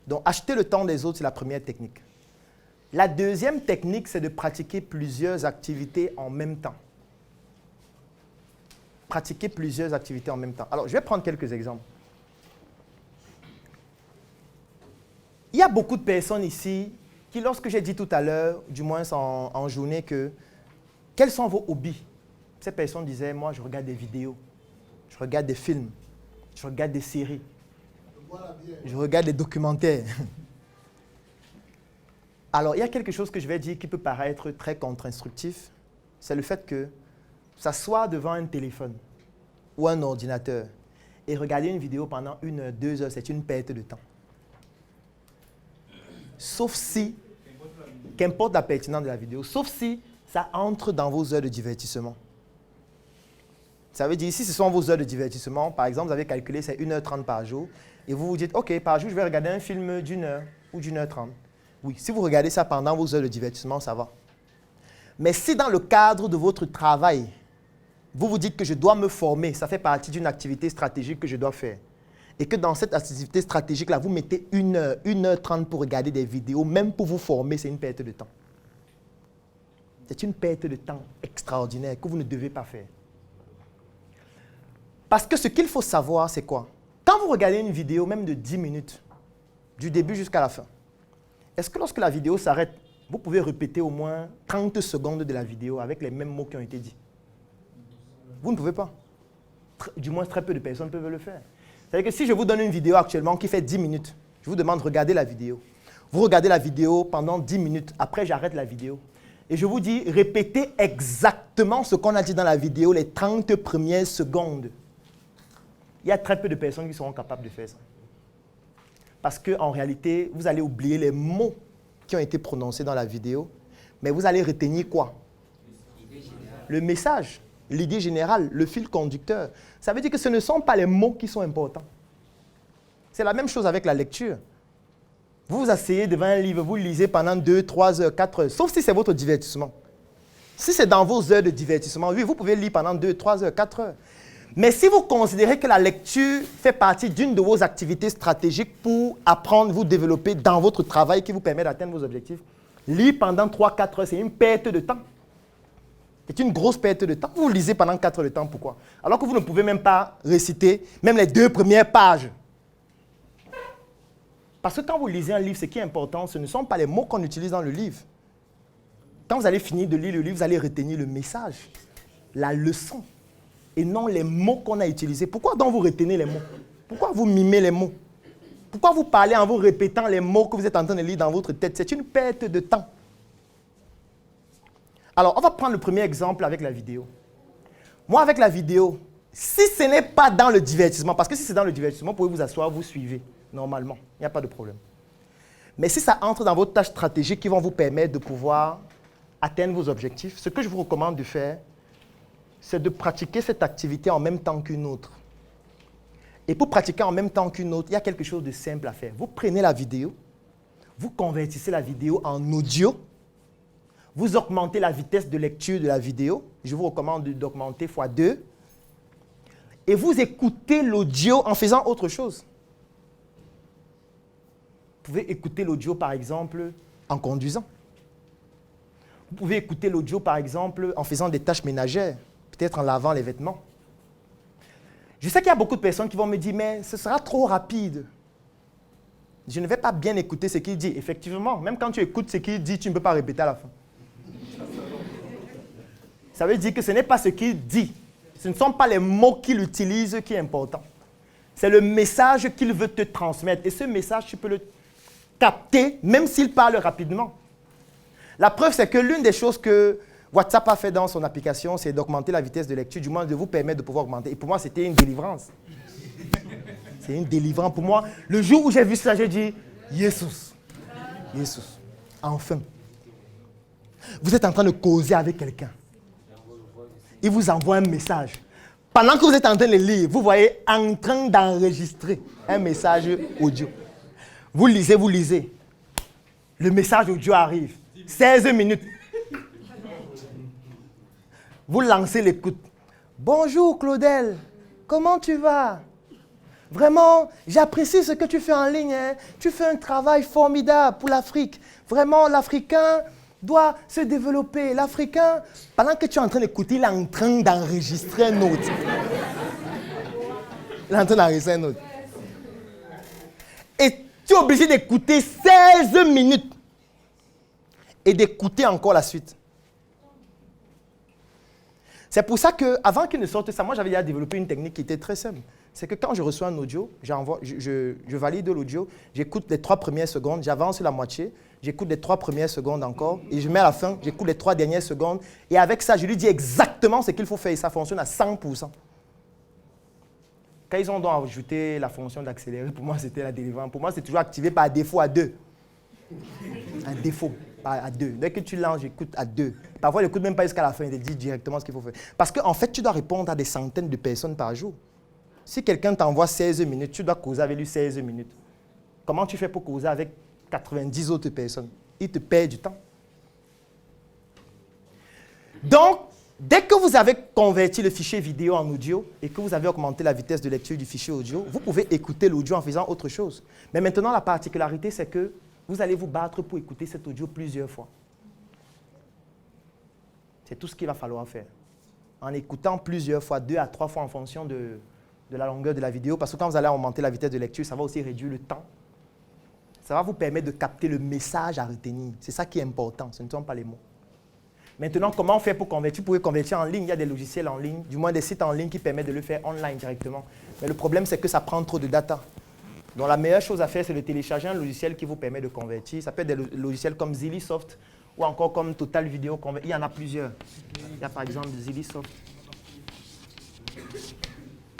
Donc, acheter le temps des autres, c'est la première technique. La deuxième technique, c'est de pratiquer plusieurs activités en même temps. Pratiquer plusieurs activités en même temps. Alors, je vais prendre quelques exemples. Il y a beaucoup de personnes ici qui, lorsque j'ai dit tout à l'heure, du moins en journée, que quels sont vos hobbies? Ces personnes disaient, moi, je regarde des vidéos, je regarde des films, je regarde des séries, je regarde des documentaires. Alors, il y a quelque chose que je vais dire qui peut paraître très contre-instructif, c'est le fait que s'asseoir devant un téléphone ou un ordinateur et regarder une vidéo pendant 1 heure, 2 heures, c'est une perte de temps. Sauf si, qu'importe la pertinence de la vidéo, sauf si ça entre dans vos heures de divertissement. Ça veut dire, si ce sont vos heures de divertissement, par exemple, vous avez calculé, c'est 1h30 par jour, et vous vous dites, OK, par jour, je vais regarder un film d'1 heure ou d'1h30. Oui, si vous regardez ça pendant vos heures de divertissement, ça va. Mais si dans le cadre de votre travail, vous vous dites que je dois me former, ça fait partie d'une activité stratégique que je dois faire, et que dans cette activité stratégique-là, vous mettez 1 heure, 1h30 pour regarder des vidéos, même pour vous former, c'est une perte de temps. C'est une perte de temps extraordinaire que vous ne devez pas faire. Parce que ce qu'il faut savoir, c'est quoi? Quand vous regardez une vidéo, même de 10 minutes, du début jusqu'à la fin, est-ce que lorsque la vidéo s'arrête, vous pouvez répéter au moins 30 secondes de la vidéo avec les mêmes mots qui ont été dits? Vous ne pouvez pas. Du moins, très peu de personnes peuvent le faire. C'est-à-dire que si je vous donne une vidéo actuellement qui fait 10 minutes, je vous demande de regarder la vidéo. Vous regardez la vidéo pendant 10 minutes, après j'arrête la vidéo. Et je vous dis, répétez exactement ce qu'on a dit dans la vidéo les 30 premières secondes. Il y a très peu de personnes qui seront capables de faire ça. Parce qu'en réalité, vous allez oublier les mots qui ont été prononcés dans la vidéo, mais vous allez retenir quoi? Le message, l'idée générale, le fil conducteur. Ça veut dire que ce ne sont pas les mots qui sont importants. C'est la même chose avec la lecture. Vous vous asseyez devant un livre, vous lisez pendant 2, 3 heures, 4 heures, sauf si c'est votre divertissement. Si c'est dans vos heures de divertissement, oui, vous pouvez lire pendant 2, 3 heures, 4 heures. Mais si vous considérez que la lecture fait partie d'une de vos activités stratégiques pour apprendre, vous développer dans votre travail qui vous permet d'atteindre vos objectifs, lire pendant 3, 4 heures, c'est une perte de temps. C'est une grosse perte de temps. Vous lisez pendant 4 heures de temps, pourquoi? Alors que vous ne pouvez même pas réciter même les 2 premières pages. Parce que quand vous lisez un livre, ce qui est important, ce ne sont pas les mots qu'on utilise dans le livre. Quand vous allez finir de lire le livre, vous allez retenir le message, la leçon, et non les mots qu'on a utilisés. Pourquoi donc vous retenez les mots? Pourquoi vous mimez les mots? Pourquoi vous parlez en vous répétant les mots que vous êtes en train de lire dans votre tête? C'est une perte de temps. Alors, on va prendre le premier exemple avec la vidéo. Moi, avec la vidéo, si ce n'est pas dans le divertissement, parce que si c'est dans le divertissement, vous pouvez vous asseoir, vous suivez, normalement. Il n'y a pas de problème. Mais si ça entre dans vos tâches stratégiques qui vont vous permettre de pouvoir atteindre vos objectifs, ce que je vous recommande de faire, c'est de pratiquer cette activité en même temps qu'une autre. Et pour pratiquer en même temps qu'une autre, il y a quelque chose de simple à faire. Vous prenez la vidéo, vous convertissez la vidéo en audio, vous augmentez la vitesse de lecture de la vidéo. Je vous recommande d'augmenter x2. Et vous écoutez l'audio en faisant autre chose. Vous pouvez écouter l'audio, par exemple, en conduisant. Vous pouvez écouter l'audio, par exemple, en faisant des tâches ménagères, peut-être en lavant les vêtements. Je sais qu'il y a beaucoup de personnes qui vont me dire, mais ce sera trop rapide. Je ne vais pas bien écouter ce qu'il dit. Effectivement, même quand tu écoutes ce qu'il dit, tu ne peux pas répéter à la fin. Ça veut dire que ce n'est pas ce qu'il dit. Ce ne sont pas les mots qu'il utilise qui est important. C'est le message qu'il veut te transmettre. Et ce message, tu peux le capter, même s'il parle rapidement. La preuve, c'est que l'une des choses que WhatsApp a fait dans son application, c'est d'augmenter la vitesse de lecture, du moins de vous permettre de pouvoir augmenter. Et pour moi, c'était une délivrance. C'est une délivrance. Pour moi, le jour où j'ai vu ça, j'ai dit, Jesus, enfin. Vous êtes en train de causer avec quelqu'un. Il vous envoie un message. Pendant que vous êtes en train de lire, vous voyez en train d'enregistrer un message audio. Vous lisez. Le message audio arrive. 16 minutes. Vous lancez l'écoute. Bonjour Claudel, comment tu vas? Vraiment, j'apprécie ce que tu fais en ligne. Hein. Tu fais un travail formidable pour l'Afrique. Vraiment, l'Africain doit se développer. L'Africain, pendant que tu es en train d'écouter, il est en train d'enregistrer un autre. Il est en train d'enregistrer un autre. Et tu es obligé d'écouter 16 minutes. Et d'écouter encore la suite. C'est pour ça qu'avant qu'il ne sorte ça, moi j'avais déjà développé une technique qui était très simple. C'est que quand je reçois un audio, je valide l'audio, j'écoute les 3 premières secondes, j'avance la moitié, j'écoute les 3 premières secondes encore, et je mets à la fin, j'écoute les 3 dernières secondes, et avec ça, je lui dis exactement ce qu'il faut faire, et ça fonctionne à 100%. Quand ils ont donc ajouté la fonction d'accélérer, pour moi c'était la délivrance. Pour moi c'est toujours activé par défaut à 2. À défaut. À 2. Dès que tu lances, j'écoute à 2. Parfois, je n'écoute même pas jusqu'à la fin, il te dit directement ce qu'il faut faire. Parce qu'en fait, tu dois répondre à des centaines de personnes par jour. Si quelqu'un t'envoie 16 minutes, tu dois causer avec lui 16 minutes. Comment tu fais pour causer avec 90 autres personnes? Il te perd du temps. Donc, dès que vous avez converti le fichier vidéo en audio et que vous avez augmenté la vitesse de lecture du fichier audio, vous pouvez écouter l'audio en faisant autre chose. Mais maintenant, la particularité, c'est que vous allez vous battre pour écouter cet audio plusieurs fois. C'est tout ce qu'il va falloir faire. En écoutant plusieurs fois, 2 à 3 fois en fonction de la longueur de la vidéo, parce que quand vous allez augmenter la vitesse de lecture, ça va aussi réduire le temps. Ça va vous permettre de capter le message à retenir. C'est ça qui est important, ce ne sont pas les mots. Maintenant, comment faire pour convertir? Vous pouvez convertir en ligne, il y a des logiciels en ligne, du moins des sites en ligne qui permettent de le faire online directement. Mais le problème, c'est que ça prend trop de data. Donc la meilleure chose à faire, c'est de télécharger un logiciel qui vous permet de convertir. Ça peut être des logiciels comme Zillisoft ou encore comme Total Video Converter. Il y en a plusieurs. Il y a par exemple Zillisoft.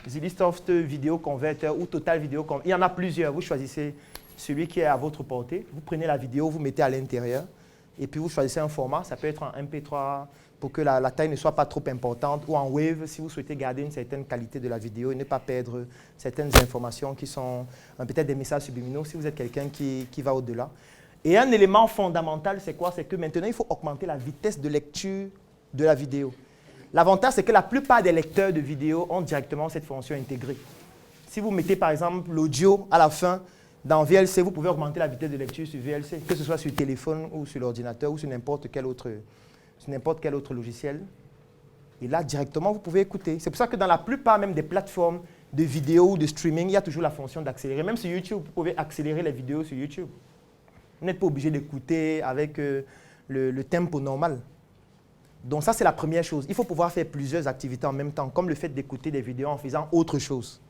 Zillisoft Video Converter ou Total Video Converter. Il y en a plusieurs. Vous choisissez celui qui est à votre portée. Vous prenez la vidéo, vous mettez à l'intérieur et puis vous choisissez un format. Ça peut être en MP3 pour que la taille ne soit pas trop importante ou en Wave si vous souhaitez garder une certaine qualité de la vidéo et ne pas perdre certaines informations qui sont peut-être des messages subliminaux si vous êtes quelqu'un qui va au-delà. Et un élément fondamental, c'est quoi? C'est que maintenant, il faut augmenter la vitesse de lecture de la vidéo. L'avantage, c'est que la plupart des lecteurs de vidéos ont directement cette fonction intégrée. Si vous mettez par exemple l'audio à la fin dans VLC, vous pouvez augmenter la vitesse de lecture sur VLC, que ce soit sur le téléphone ou sur l'ordinateur ou sur n'importe quel autre logiciel. Et là, directement, vous pouvez écouter. C'est pour ça que dans la plupart même des plateformes de vidéo ou de streaming, il y a toujours la fonction d'accélérer. Même sur YouTube, vous pouvez accélérer les vidéos sur YouTube. Vous n'êtes pas obligé d'écouter avec le tempo normal. Donc ça, c'est la première chose. Il faut pouvoir faire plusieurs activités en même temps, comme le fait d'écouter des vidéos en faisant autre chose.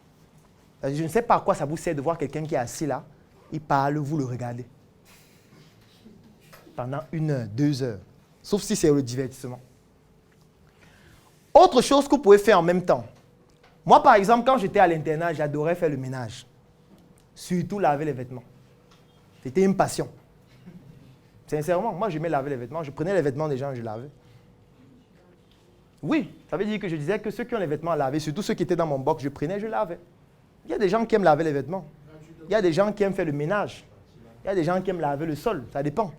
Je ne sais pas à quoi ça vous sert de voir quelqu'un qui est assis là, il parle, vous le regardez. Pendant 1 heure, 2 heures. Sauf si c'est le divertissement. Autre chose que vous pouvez faire en même temps. Moi, par exemple, quand j'étais à l'internat, j'adorais faire le ménage. Surtout laver les vêtements. C'était une passion. Sincèrement, moi, j'aimais laver les vêtements. Je prenais les vêtements des gens et je lavais. Oui, ça veut dire que je disais que ceux qui ont les vêtements à laver, surtout ceux qui étaient dans mon box, je prenais et je lavais. Il y a des gens qui aiment laver les vêtements. Il y a des gens qui aiment faire le ménage. Il y a des gens qui aiment laver le sol. Ça dépend.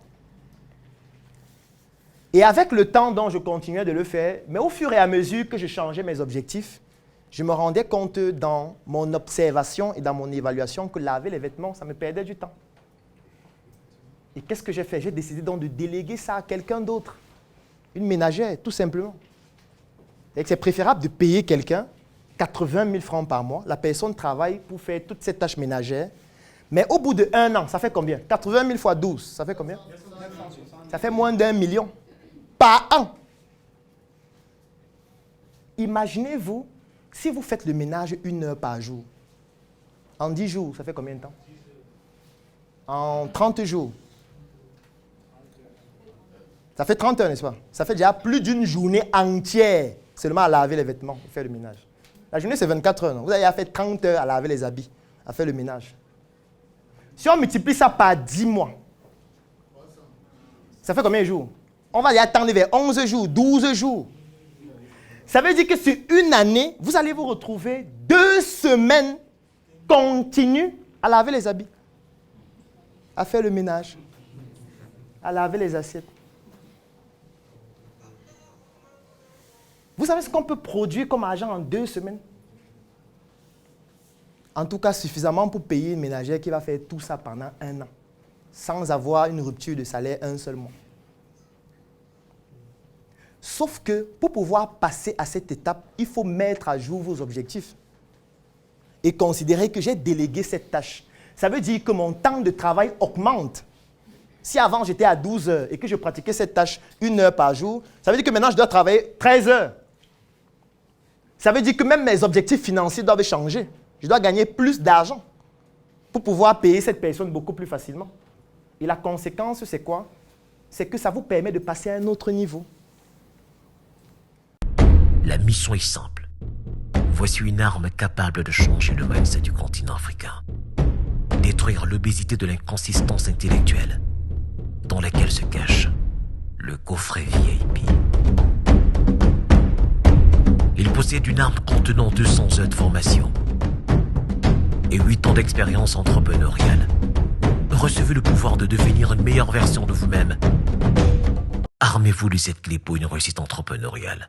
Et avec le temps dont je continuais de le faire, mais au fur et à mesure que je changeais mes objectifs, je me rendais compte dans mon observation et dans mon évaluation que laver les vêtements, ça me perdait du temps. Et qu'est-ce que j'ai fait? J'ai décidé donc de déléguer ça à quelqu'un d'autre. Une ménagère, tout simplement. C'est préférable de payer quelqu'un 80 000 francs par mois. La personne travaille pour faire toutes ces tâches ménagères. Mais au bout d'1 an, ça fait combien? 80 000 fois 12, ça fait combien? Ça fait moins d'1 million par an. Imaginez-vous, si vous faites le ménage 1 heure par jour, en 10 jours, ça fait combien de temps? En 30 jours. Ça fait 30 heures, n'est-ce pas? Ça fait déjà plus d'une journée entière seulement à laver les vêtements et faire le ménage. La journée, c'est 24 heures. Non? Vous avez fait 30 heures à laver les habits, à faire le ménage. Si on multiplie ça par 10 mois, ça fait combien de jours? On va y attendre vers 11 jours, 12 jours. Ça veut dire que sur une année, vous allez vous retrouver 2 semaines continues à laver les habits, à faire le ménage, à laver les assiettes. Vous savez ce qu'on peut produire comme argent en 2 semaines? En tout cas, suffisamment pour payer une ménagère qui va faire tout ça pendant 1 an, sans avoir une rupture de salaire un seul mois. Sauf que pour pouvoir passer à cette étape, il faut mettre à jour vos objectifs et considérer que j'ai délégué cette tâche. Ça veut dire que mon temps de travail augmente. Si avant j'étais à 12 heures et que je pratiquais cette tâche 1 heure par jour, ça veut dire que maintenant je dois travailler 13 heures. Ça veut dire que même mes objectifs financiers doivent changer. Je dois gagner plus d'argent pour pouvoir payer cette personne beaucoup plus facilement. Et la conséquence, c'est quoi? C'est que ça vous permet de passer à un autre niveau. La mission est simple. Voici une arme capable de changer le mindset du continent africain. Détruire l'obésité de l'inconsistance intellectuelle dans laquelle se cache le coffret VIP. Il possède une arme contenant 200 heures de formation et 8 ans d'expérience entrepreneuriale. Recevez le pouvoir de devenir une meilleure version de vous-même. Armez-vous de cette clé pour une réussite entrepreneuriale.